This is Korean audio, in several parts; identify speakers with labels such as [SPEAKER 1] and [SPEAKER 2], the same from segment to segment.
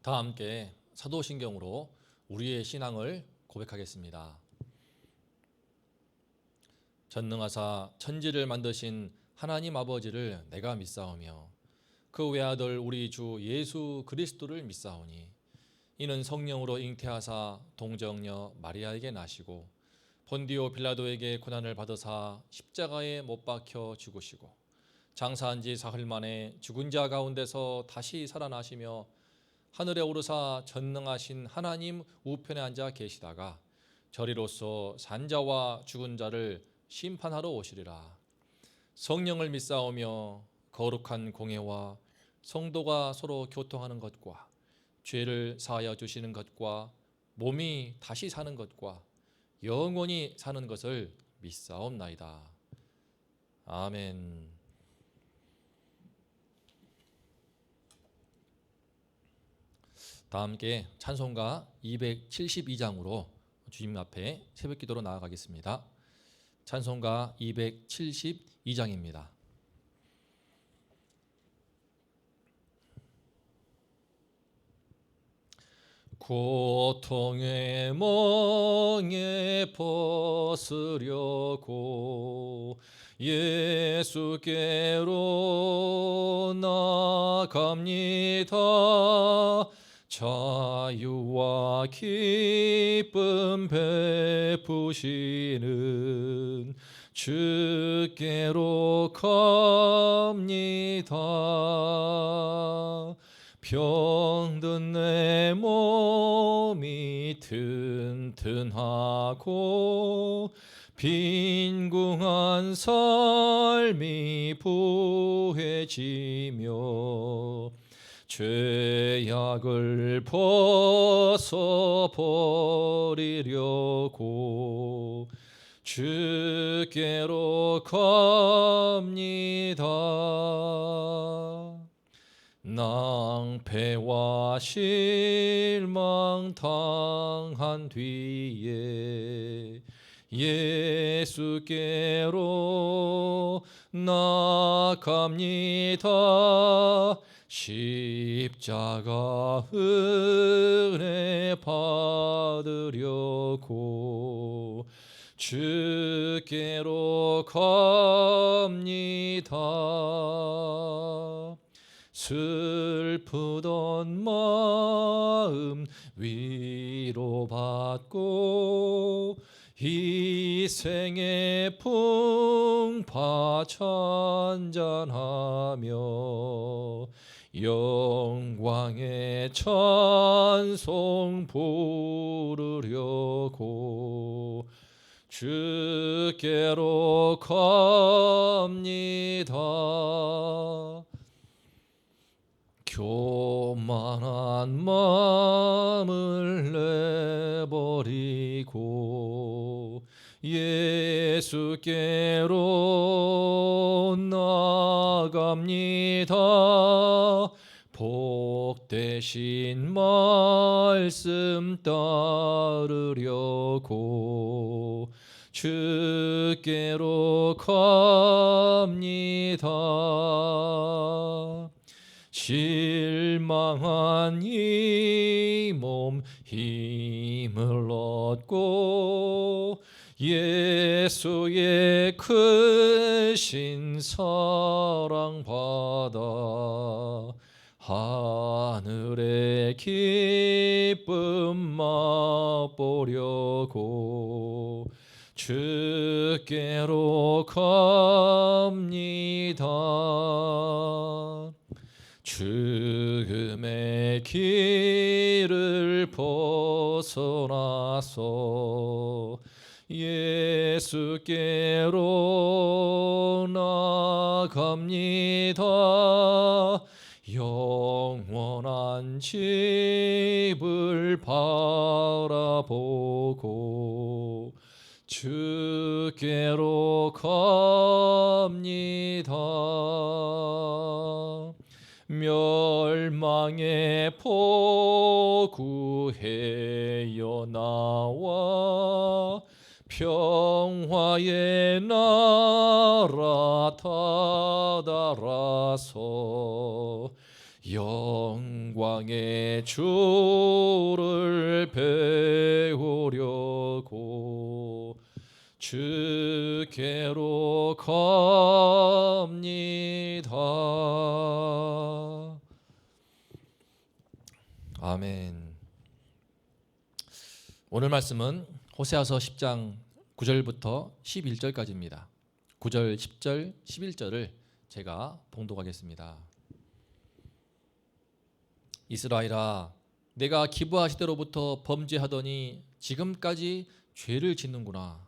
[SPEAKER 1] 다 함께 사도신경으로 우리의 신앙을 고백하겠습니다. 전능하사 천지를 만드신 하나님 아버지를 내가 믿사오며 그 외아들 우리 주 예수 그리스도를 믿사오니 이는 성령으로 잉태하사 동정녀 마리아에게 나시고 본디오 빌라도에게 고난을 받으사 십자가에 못 박혀 죽으시고 장사한 지 사흘 만에 죽은 자 가운데서 다시 살아나시며 하늘에 오르사 전능하신 하나님 우편에 앉아 계시다가 저리로서 산자와 죽은 자를 심판하러 오시리라. 성령을 믿사오며 거룩한 공예와 성도가 서로 교통하는 것과 죄를 사하여 주시는 것과 몸이 다시 사는 것과 영원히 사는 것을 믿사옵나이다. 아멘. 다 함께 찬송가 272장으로 주님 앞에 새벽기도로 나아가겠습니다. 찬송가 272장입니다. 고통의 멍에 벗으려고 예수께로 나갑니다. 자유와 기쁨 베푸시는 주께로 갑니다. 병든 내 몸이 튼튼하고 빈궁한 삶이 부해지며 죄악을 벗어버리려고 주께로 갑니다. 낭패와 실망 당한 뒤에 예수께로 나갑니다. 십자가 은혜 받으려고 주께로 갑니다. 슬프던 마음 위로받고 희생의 풍파 찬잔하며 영광의 찬송 부르려고 주께로 갑니다. 교만한 마음을 내버리고 예수께로 나갑니다. 복되신 말씀 따르려고 주께로 갑니다. 실망한 이 몸 힘을 얻고 예수의 크신 사랑 받아 하늘의 기쁨 맛보려고 주께로 갑니다. 죽음의 길을 벗어나서 예수께로 나갑니다. 영원한 집을 바라보고 주께로 갑니다. 멸망의 포구해여 나와 평화의 나라 다다라서 영광의 주를 배우려고 주께로 갑니다. 아멘. 오늘 말씀은 호세아서 10장 9절부터 11절까지입니다. 9절, 10절, 11절을 제가 봉독하겠습니다. 이스라엘아, 내가 기브아 시대로부터 범죄하더니 지금까지 죄를 짓는구나.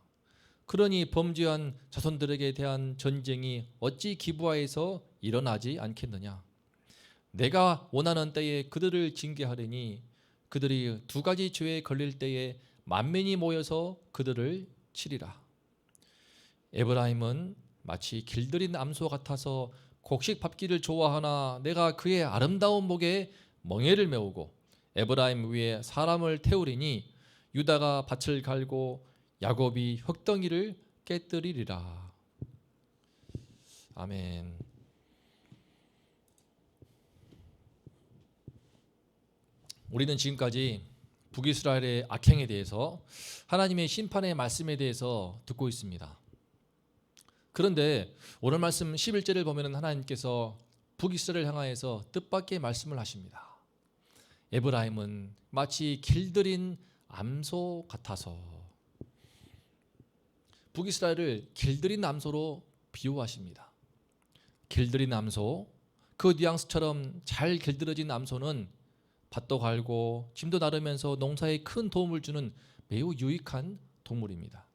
[SPEAKER 1] 그러니 범죄한 자손들에게 대한 전쟁이 어찌 기브아에서 일어나지 않겠느냐. 내가 원하는 때에 그들을 징계하리니 그들이 두 가지 죄에 걸릴 때에 만민이 모여서 그들을 치리라. 에브라임은 마치 길들인 암소 같아서 곡식 밟기를 좋아하나 내가 그의 아름다운 목에 멍에를 메우고 에브라임 위에 사람을 태우리니 유다가 밭을 갈고 야곱이 흙덩이를 깨뜨리리라. 아멘. 우리는 지금까지 북이스라엘의 악행에 대해서 하나님의 심판의 말씀에 대해서 듣고 있습니다. 그런데 오늘 말씀 11절을 보면 하나님께서 북이스라엘을 향하여서 뜻밖의 말씀을 하십니다. 에브라임은 마치 길들인 암소 같아서. 북이스라엘을 길들인 암소로 비유하십니다. 길들인 암소, 그 뉘앙스처럼 잘 길들여진 암소는 밭도 갈고 짐도 나르면서 농사에 큰 도움을 주는 매우 유익한 동물입니다.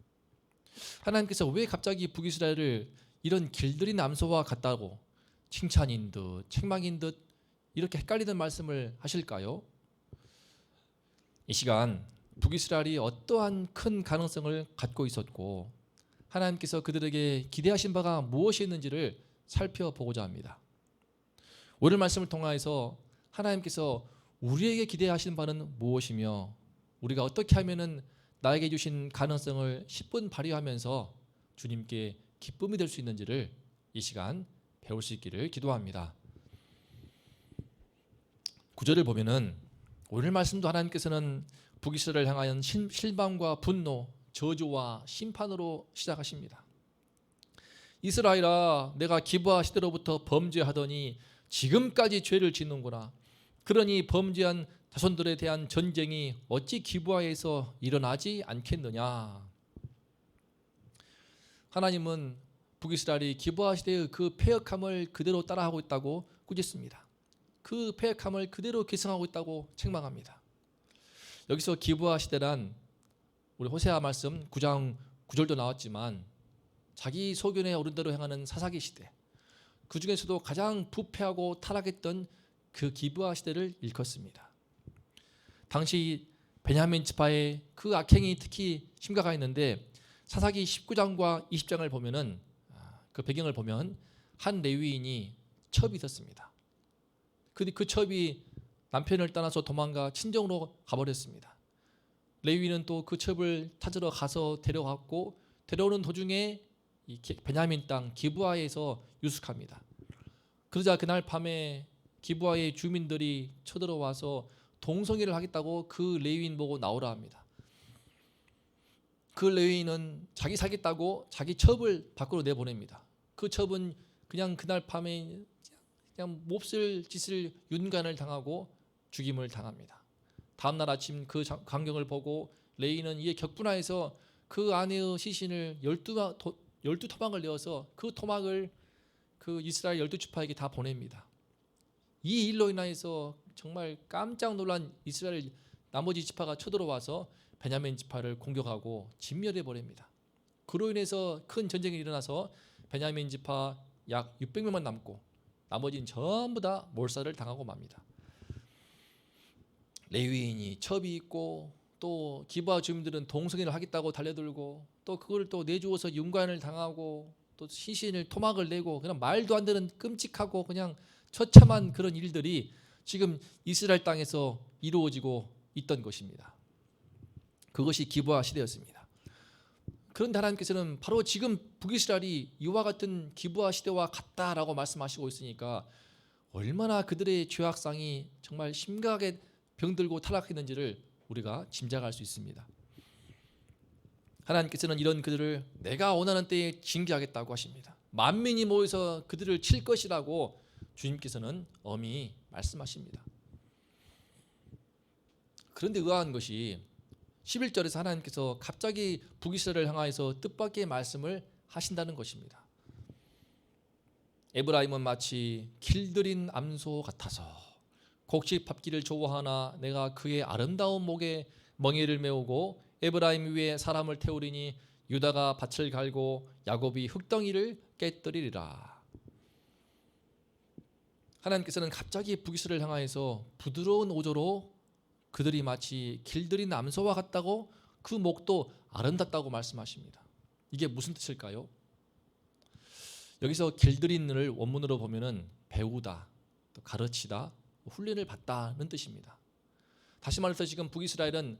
[SPEAKER 1] 하나님께서 왜 갑자기 북이스라엘을 이런 길들인 암소와 같다고 칭찬인 듯 책망인 듯 이렇게 헷갈리는 말씀을 하실까요? 이 시간 북이스라엘이 어떠한 큰 가능성을 갖고 있었고 하나님께서 그들에게 기대하신 바가 무엇이었는지를 살펴보고자 합니다. 오늘 말씀을 통하여서 하나님께서 우리에게 기대하신 바는 무엇이며 우리가 어떻게 하면은 나에게 주신 가능성을 10분 발휘하면서 주님께 기쁨이 될 수 있는지를 이 시간 배울 수 있기를 기도합니다. 9절을 보면은 오늘 말씀도 하나님께서는 북이스라엘을 향하여 실망과 분노, 저주와 심판으로 시작하십니다. 이스라엘아, 내가 기브아 시대로부터 범죄하더니 지금까지 죄를 짓는구나. 그러니 범죄한 자손들에 대한 전쟁이 어찌 기브아에서 일어나지 않겠느냐. 하나님은 북이스라엘이 기브아 시대의 그 패역함을 그대로 따라하고 있다고 꾸짖습니다. 그 패역함을 그대로 계승하고 있다고 책망합니다. 여기서 기브아 시대란 우리 호세아 말씀 9장 9절도 나왔지만 자기 소견의 어른대로 행하는 사사기 시대, 그 중에서도 가장 부패하고 타락했던 그 기브아 시대를 일컫습니다. 당시 베냐민 지파의 그 악행이 특히 심각했는데 사사기 19장과 20장을 보면은 그 배경을 보면 한 레위인이 첩이 있었습니다. 그 첩이 남편을 떠나서 도망가 친정으로 가버렸습니다. 레위인은 또 그 첩을 찾으러 가서 데려갔고 데려오는 도중에 이 베냐민 땅 기브아에서 유숙합니다. 그러자 그날 밤에 기브아의 주민들이 쳐들어와서 동성애를 하겠다고 그 레위인 보고 나오라 합니다. 그 레위인은 자기 살겠다고 자기 첩을 밖으로 내보냅니다. 그 첩은 그냥 그날 밤에 그냥 몹쓸 짓을 윤간을 당하고 죽임을 당합니다. 다음날 아침 그 광경을 보고 레위인은 이에 격분하여서 그 아내의 시신을 12토막을 내어서 그 토막을 그 이스라엘 12지파에게 다 보냅니다. 이 일로 인하여서 정말 깜짝 놀란 이스라엘 나머지 지파가 쳐들어와서 베냐민 지파를 공격하고 진멸해 버립니다. 그로 인해서 큰 전쟁이 일어나서 베냐민 지파 약 600명만 남고 나머지는 전부 다 몰살을 당하고 맙니다. 레위인이 첩이 있고 또 기브아 주민들은 동성애를 하겠다고 달려들고 또 그걸 또 내주어서 윤관을 당하고 또 시신을 토막을 내고 그냥 말도 안 되는 끔찍하고 그냥 처참한 그런 일들이 지금 이스라엘 땅에서 이루어지고 있던 것입니다. 그것이 기브아 시대였습니다. 그런데 하나님께서는 바로 지금 북이스라엘이 이와 같은 기브아 시대와 같다라고 말씀하시고 있으니까 얼마나 그들의 죄악상이 정말 심각하게 병들고 타락했는지를 우리가 짐작할 수 있습니다. 하나님께서는 이런 그들을 내가 원하는 때에 징계하겠다고 하십니다. 만민이 모여서 그들을 칠 것이라고 주님께서는 엄히 말씀하십니다. 그런데 의아한 것이 11절에서 하나님께서 갑자기 북이스라엘을 향하여서 뜻밖의 말씀을 하신다는 것입니다. 에브라임은 마치 길들인 암소 같아서 곡식 밟기를 좋아하나 내가 그의 아름다운 목에 멍에를 메우고 에브라임 위에 사람을 태우리니 유다가 밭을 갈고 야곱이 흙덩이를 깨뜨리리라. 하나님께서는 갑자기 북이스라엘을 향하여서 부드러운 오조로 그들이 마치 길들인 암소와 같다고 그 목도 아름답다고 말씀하십니다. 이게 무슨 뜻일까요? 여기서 길들인을 원문으로 보면은 배우다, 또 가르치다, 훈련을 받다는 뜻입니다. 다시 말해서 지금 북이스라엘은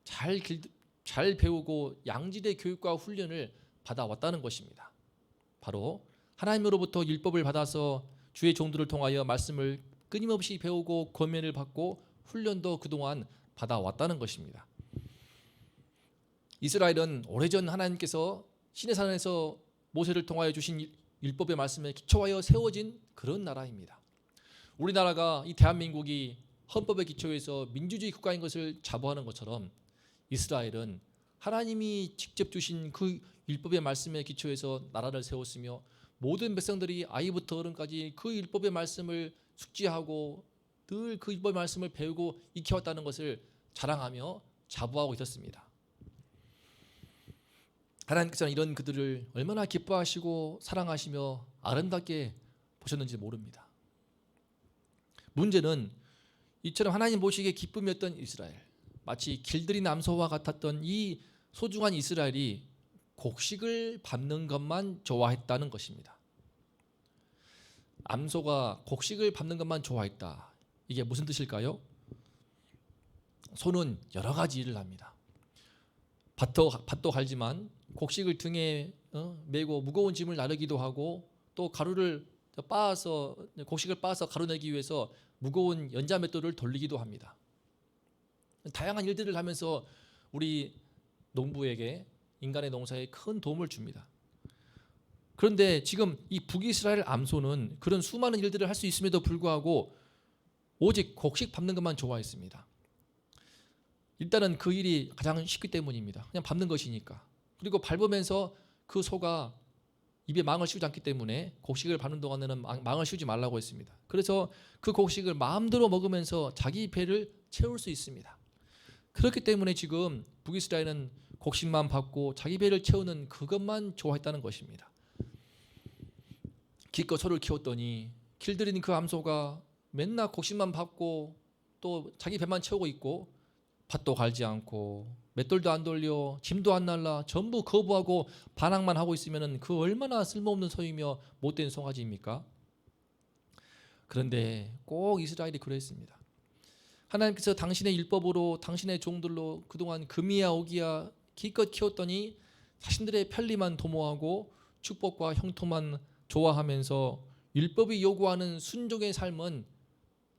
[SPEAKER 1] 잘 배우고 양질의 교육과 훈련을 받아왔다는 것입니다. 바로 하나님으로부터 율법을 받아서 주의 종들을 통하여 말씀을 끊임없이 배우고 권면을 받고 훈련도 그동안 받아왔다는 것입니다. 이스라엘은 오래전 하나님께서 시내산에서 모세를 통하여 주신 율법의 말씀에 기초하여 세워진 그런 나라입니다. 우리나라가 이 대한민국이 헌법의 기초에서 민주주의 국가인 것을 자부하는 것처럼 이스라엘은 하나님이 직접 주신 그 율법의 말씀에 기초해서 나라를 세웠으며 모든 백성들이 아이부터 어른까지 그 율법의 말씀을 숙지하고 늘 그 율법의 말씀을 배우고 익혀왔다는 것을 자랑하며 자부하고 있었습니다. 하나님께서는 이런 그들을 얼마나 기뻐하시고 사랑하시며 아름답게 보셨는지 모릅니다. 문제는 이처럼 하나님 보시기에 기쁨이었던 이스라엘, 마치 길들인 암소와 같았던 이 소중한 이스라엘이 곡식을 밟는 것만 좋아했다는 것입니다. 암소가 곡식을 밟는 것만 좋아했다. 이게 무슨 뜻일까요? 소는 여러 가지 일을 합니다. 밭도 갈지만 곡식을 등에 메고 무거운 짐을 나르기도 하고 또 가루를 빻아서 곡식을 빻아서 가루내기 위해서 무거운 연자맷돌을 돌리기도 합니다. 다양한 일들을 하면서 우리 농부에게 인간의 농사에 큰 도움을 줍니다. 그런데 지금 이 북이스라엘 암소는 그런 수많은 일들을 할 수 있음에도 불구하고 오직 곡식 밟는 것만 좋아했습니다. 일단은 그 일이 가장 쉽기 때문입니다. 그냥 밟는 것이니까. 그리고 밟으면서 그 소가 입에 망을 씌우지 않기 때문에 곡식을 밟는 동안에는 망을 씌우지 말라고 했습니다. 그래서 그 곡식을 마음대로 먹으면서 자기 배를 채울 수 있습니다. 그렇기 때문에 지금 북이스라엘은 곡식만 밟고 자기 배를 채우는 그것만 좋아했다는 것입니다. 기껏 소를 키웠더니 길들인 그 암소가 맨날 곡식만 밟고 또 자기 배만 채우고 있고 밭도 갈지 않고 맷돌도 안 돌려 짐도 안 날라 전부 거부하고 반항만 하고 있으면 그 얼마나 쓸모없는 소이며 못된 송아지입니까? 그런데 꼭 이스라엘이 그랬습니다. 하나님께서 당신의 율법으로 당신의 종들로 그동안 금이야 오기야 기껏 키웠더니 자신들의 편리만 도모하고 축복과 형통만 좋아하면서 율법이 요구하는 순종의 삶은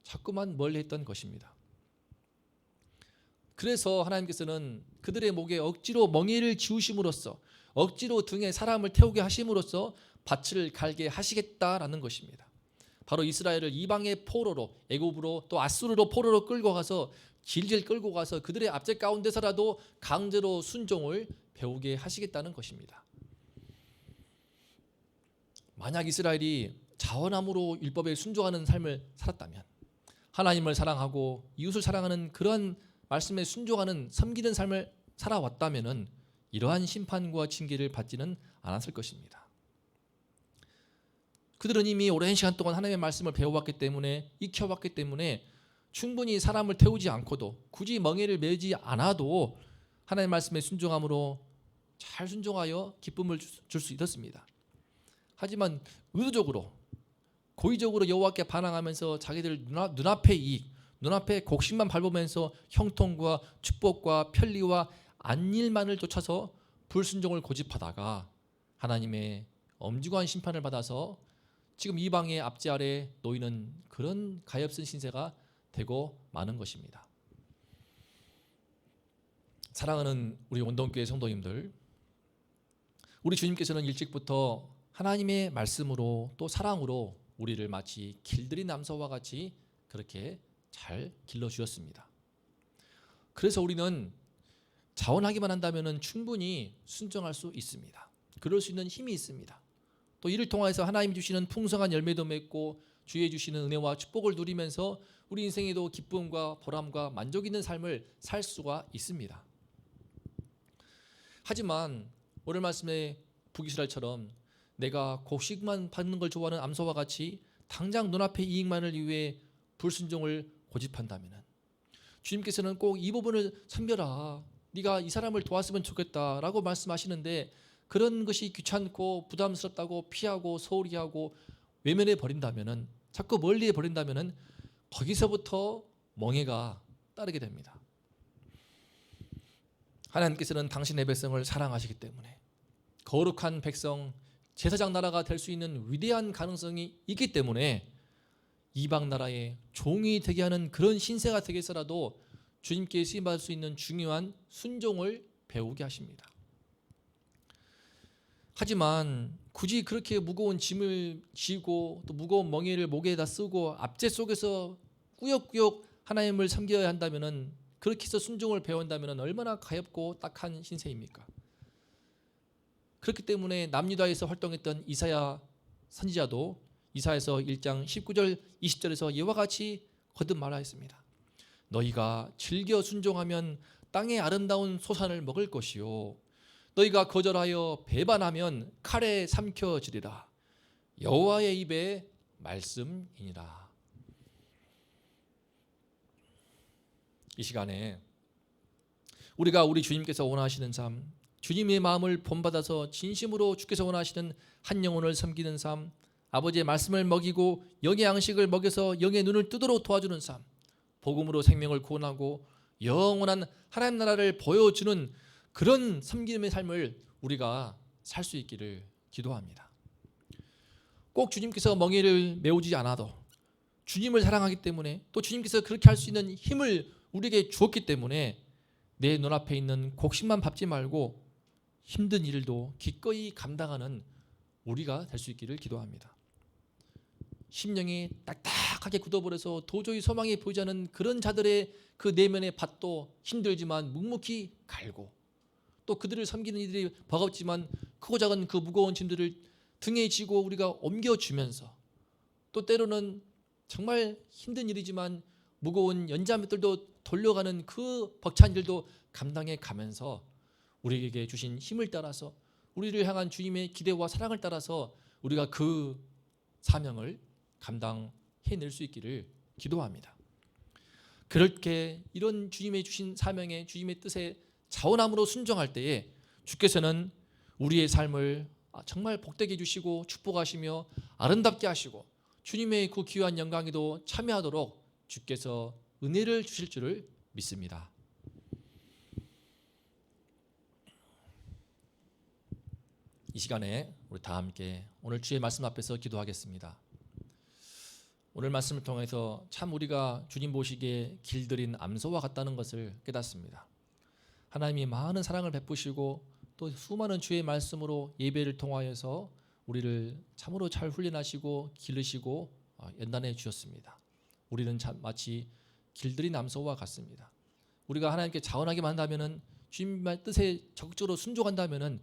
[SPEAKER 1] 자꾸만 멀리했던 것입니다. 그래서 하나님께서는 그들의 목에 억지로 멍에를 지우심으로써 억지로 등에 사람을 태우게 하심으로써 밭을 갈게 하시겠다라는 것입니다. 바로 이스라엘을 이방의 포로로 애굽으로 또 아수르로 포로로 끌고 가서 질질 끌고 가서 그들의 압제 가운데서라도 강제로 순종을 배우게 하시겠다는 것입니다. 만약 이스라엘이 자원함으로 율법에 순종하는 삶을 살았다면 하나님을 사랑하고 이웃을 사랑하는 그런 말씀에 순종하는 섬기는 삶을 살아왔다면 이러한 심판과 징계를 받지는 않았을 것입니다. 그들은 이미 오랜 시간 동안 하나님의 말씀을 배워왔기 때문에 익혀왔기 때문에 충분히 사람을 태우지 않고도 굳이 멍에를 메지 않아도 하나님의 말씀에 순종함으로 잘 순종하여 기쁨을 줄 수 있었습니다. 하지만 의도적으로 고의적으로 여호와께 반항하면서 자기들 눈앞의 이익, 눈앞에 곡식만 밟으면서 형통과 축복과 편리와 안일만을 쫓아서 불순종을 고집하다가 하나님의 엄중한 심판을 받아서 지금 이방의 압제 아래 놓이는 그런 가엾은 신세가 되고 마는 것입니다. 사랑하는 우리 온동교회 성도님들, 우리 주님께서는 일찍부터 하나님의 말씀으로 또 사랑으로 우리를 마치 길들인 남서와 같이 그렇게 잘 길러주셨습니다. 그래서 우리는 자원하기만 한다면 충분히 순종할 수 있습니다. 그럴 수 있는 힘이 있습니다. 또 이를 통해서 하나님이 주시는 풍성한 열매도 맺고 주의 주시는 은혜와 축복을 누리면서 우리 인생에도 기쁨과 보람과 만족 있는 삶을 살 수가 있습니다. 하지만 오늘 말씀의 북이스라엘처럼 내가 곡식만 받는 걸 좋아하는 암소와 같이 당장 눈앞의 이익만을 위해 불순종을 고집한다면 주님께서는 꼭 이 부분을 섬겨라, 네가 이 사람을 도왔으면 좋겠다라고 말씀하시는데, 그런 것이 귀찮고 부담스럽다고 피하고 소홀히 하고 외면해 버린다면, 자꾸 멀리해 버린다면 거기서부터 멍해가 따르게 됩니다. 하나님께서는 당신의 백성을 사랑하시기 때문에 거룩한 백성, 제사장 나라가 될 수 있는 위대한 가능성이 있기 때문에 이방 나라의 종이 되게 하는 그런 신세가 되게 해서라도 주님께 쓰임받을 수 있는 중요한 순종을 배우게 하십니다. 하지만 굳이 그렇게 무거운 짐을 지고 또 무거운 멍에를 목에다 쓰고 압제 속에서 꾸역꾸역 하나님을 섬겨야 한다면, 그렇게 해서 순종을 배운다면 얼마나 가엾고 딱한 신세입니까? 그렇기 때문에 남유다에서 활동했던 이사야 선지자도 이사야서 1장 19절 20절에서 이와 같이 거듭 말하였습니다. 너희가 즐겨 순종하면 땅의 아름다운 소산을 먹을 것이요, 너희가 거절하여 배반하면 칼에 삼켜지리라. 여호와의 입의 말씀이니라. 이 시간에 우리가 우리 주님께서 원하시는 삶, 주님의 마음을 본받아서 진심으로 주께서 원하시는 한 영혼을 섬기는 삶, 아버지의 말씀을 먹이고 영의 양식을 먹여서 영의 눈을 뜨도록 도와주는 삶, 복음으로 생명을 구원하고 영원한 하나님 나라를 보여주는 그런 섬김의 삶을 우리가 살 수 있기를 기도합니다. 꼭 주님께서 멍에를 메우지 않아도 주님을 사랑하기 때문에, 또 주님께서 그렇게 할 수 있는 힘을 우리에게 주었기 때문에 내 눈앞에 있는 곡식만 밟지 말고 힘든 일도 기꺼이 감당하는 우리가 될 수 있기를 기도합니다. 심령이 딱딱하게 굳어버려서 도저히 소망이 보이지 않는 그런 자들의 그 내면의 밭도 힘들지만 묵묵히 갈고, 또 그들을 섬기는 이들이 버겁지만 크고 작은 그 무거운 짐들을 등에 지고 우리가 옮겨주면서, 또 때로는 정말 힘든 일이지만 무거운 연자맷들도 돌려가는 그 벅찬 일도 감당해 가면서 우리에게 주신 힘을 따라서, 우리를 향한 주님의 기대와 사랑을 따라서 우리가 그 사명을 감당해낼 수 있기를 기도합니다. 그렇게 이런 주님의 주신 사명에, 주님의 뜻에 자원함으로 순종할 때에 주께서는 우리의 삶을 정말 복되게 해주시고 축복하시며 아름답게 하시고 주님의 그 귀한 영광에도 참여하도록 주께서 은혜를 주실 줄을 믿습니다. 이 시간에 우리 다 함께 오늘 주의 말씀 앞에서 기도하겠습니다. 오늘 말씀을 통해서 참 우리가 주님 보시기에 길들인 암소와 같다는 것을 깨닫습니다. 하나님이 많은 사랑을 베푸시고 또 수많은 주의 말씀으로 예배를 통하여서 우리를 참으로 잘 훈련하시고 기르시고 연단해 주셨습니다. 우리는 마치 길들인 암소와 같습니다. 우리가 하나님께 자원하기만 한다면, 주님의 뜻에 적극적으로 순종한다면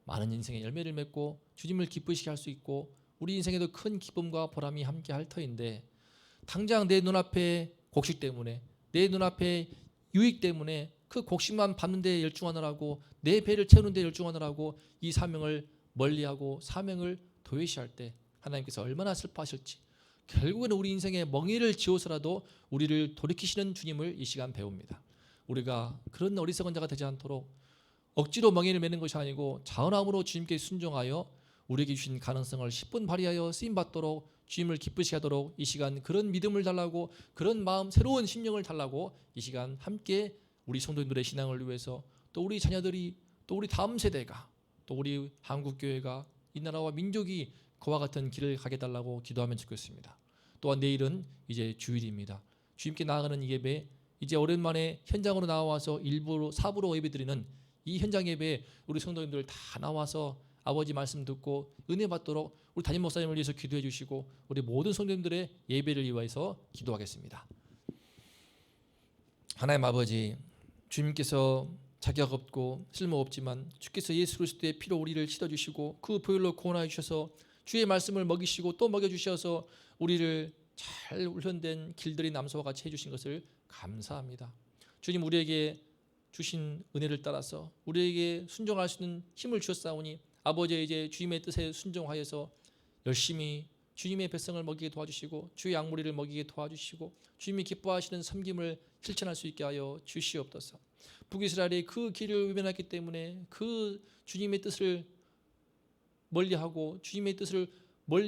[SPEAKER 1] 많은 인생의 열매를 맺고 주님을 기쁘시게 할 수 있고 우리 인생에도 큰 기쁨과 보람이 함께 할 터인데, 당장 내 눈앞에 곡식 때문에, 내 눈앞에 유익 때문에 그 곡식만 밟는 데 열중하느라고, 내 배를 채우는 데 열중하느라고 이 사명을 멀리하고 사명을 도외시할 때 하나님께서 얼마나 슬퍼하실지, 결국에는 우리 인생에 멍에를 지어서라도 우리를 돌이키시는 주님을 이 시간 배웁니다. 우리가 그런 어리석은 자가 되지 않도록 억지로 멍에를 매는 것이 아니고 자원함으로 주님께 순종하여 우리에게 주신 가능성을 10분 발휘하여 쓰임받도록, 주님을 기쁘시게 하도록 이 시간 그런 믿음을 달라고, 그런 마음, 새로운 심령을 달라고 이 시간 함께 우리 성도님들의 신앙을 위해서, 또 우리 자녀들이, 또 우리 다음 세대가, 또 우리 한국교회가, 이 나라와 민족이 그와 같은 길을 가게 달라고 기도하면 좋겠습니다. 또한 내일은 이제 주일입니다. 주님께 나아가는 이 예배, 이제 오랜만에 현장으로 나와서 일부로 사부로 예배드리는 이 현장 예배에 우리 성도님들 다 나와서 아버지 말씀 듣고 은혜 받도록 우리 담임 목사님을 위해서 기도해 주시고 우리 모든 성도님들의 예배를 위해서 기도하겠습니다. 하나님 아버지, 주님께서 자격 없고 쓸모 없지만 주께서 예수 그리스도의 피로 우리를 씻어주시고 그 보혈로 구원하여 주셔서 주의 말씀을 먹이시고 또 먹여주셔서 우리를 잘 훈련된 길들이 남소와 같이 해주신 것을 감사합니다. 주님, 우리에게 주신 은혜를 따라서 우리에게 순종할 수 있는 힘을 주셨사오니 아버지, 이제 주님의 뜻에 순종하여서 열심히 주님의 백성을 먹이게 도와주시고 주의 양무리를 먹이게 도와주시고 주님이 기뻐하시는 섬김을 실천할 수 있게 하여 주시옵소서. 북이스라엘이 그 길을 외면했기 때문에 그 주님의 뜻을 멀리하고 주님의 뜻을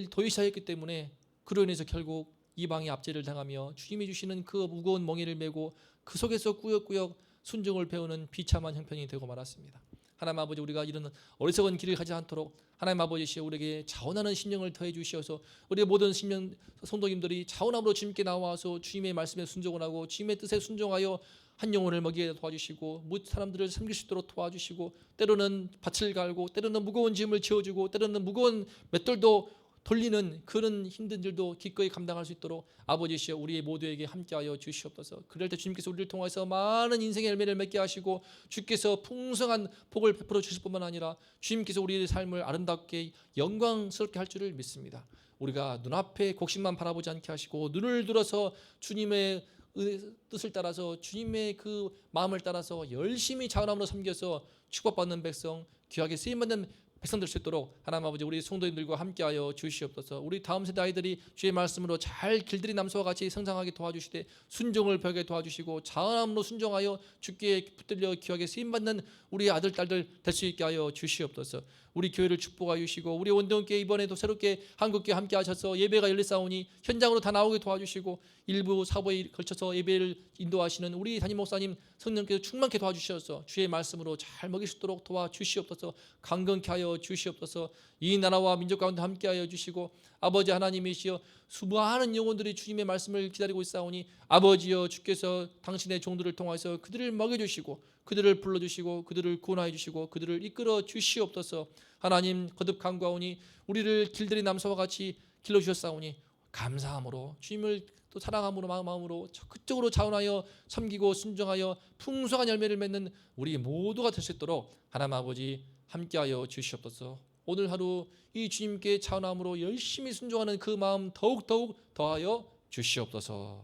[SPEAKER 1] 도외시하였기 때문에 그로 인해서 결국 이방의 압제를 당하며 주님이 주시는 그 무거운 멍에를 메고 그 속에서 꾸역꾸역 순종을 배우는 비참한 형편이 되고 말았습니다. 하나님 아버지, 우리가 이런 어리석은 길을 가지 않도록 하나님 아버지시여 우리에게 자원하는 심령을 더해 주시어서 우리의 모든 심령 성도님들이 자원함으로 주님께 나와서 주님의 말씀에 순종을 하고 주님의 뜻에 순종하여 한 영혼을 먹이게 도와주시고 무엇 사람들을 섬길 수 있도록 도와주시고 때로는 밭을 갈고 때로는 무거운 짐을 지어주고 때로는 무거운 맷돌도 돌리는 그런 힘든 일도 기꺼이 감당할 수 있도록 아버지시여 우리 모두에게 함께하여 주시옵소서. 그럴 때 주님께서 우리를 통해서 많은 인생의 열매를 맺게 하시고 주께서 풍성한 복을 베풀어 주실 뿐만 아니라 주님께서 우리의 삶을 아름답게 영광스럽게 할 줄을 믿습니다. 우리가 눈앞에 곡식만 바라보지 않게 하시고 눈을 들어서 주님의 뜻을 따라서 주님의 그 마음을 따라서 열심히 자원함으로 섬겨서 축복받는 백성, 귀하게 쓰임받는 백성 될 수 있도록 하나님 아버지 우리 성도님들과 함께하여 주시옵소서. 우리 다음 세대 아이들이 주의 말씀으로 잘 길들이 남소와 같이 성장하게 도와주시되 순종을 배우게 도와주시고 자원함으로 순종하여 주께 붙들려 귀하게 쓰임받는 우리 아들 딸들 될 수 있게 하여 주시옵소서. 우리 교회를 축복하여 주시고 우리 원동교회 이번에도 새롭게 한국교회 함께 하셔서 예배가 열리사오니 현장으로 다 나오게 도와주시고 일부 사부에 걸쳐서 예배를 인도하시는 우리 담임 목사님 성령께서 충만케 도와주셔서 주의 말씀으로 잘 먹일 수 있도록 도와주시옵소서. 강건케 하여 주시옵소서. 이 나라와 민족 가운데 함께하여 주시고 아버지 하나님이시여 수많은 영혼들이 주님의 말씀을 기다리고 있사오니 아버지여 주께서 당신의 종들을 통해서 그들을 먹여주시고 그들을 불러주시고 그들을 구원하여 주시고 그들을 이끌어 주시옵소서. 하나님 거듭 간구하오니 우리를 길들이 남소와 같이 길러주셨사오니 감사함으로 주님을 또 사랑함으로 마음으로 적극적으로 자원하여 섬기고 순종하여 풍성한 열매를 맺는 우리 모두가 될 수 있도록 하나님 아버지 함께하여 주시옵소서. 오늘 하루 이 주님께 자원함으로 열심히 순종하는 그 마음 더욱 더하여 주시옵소서.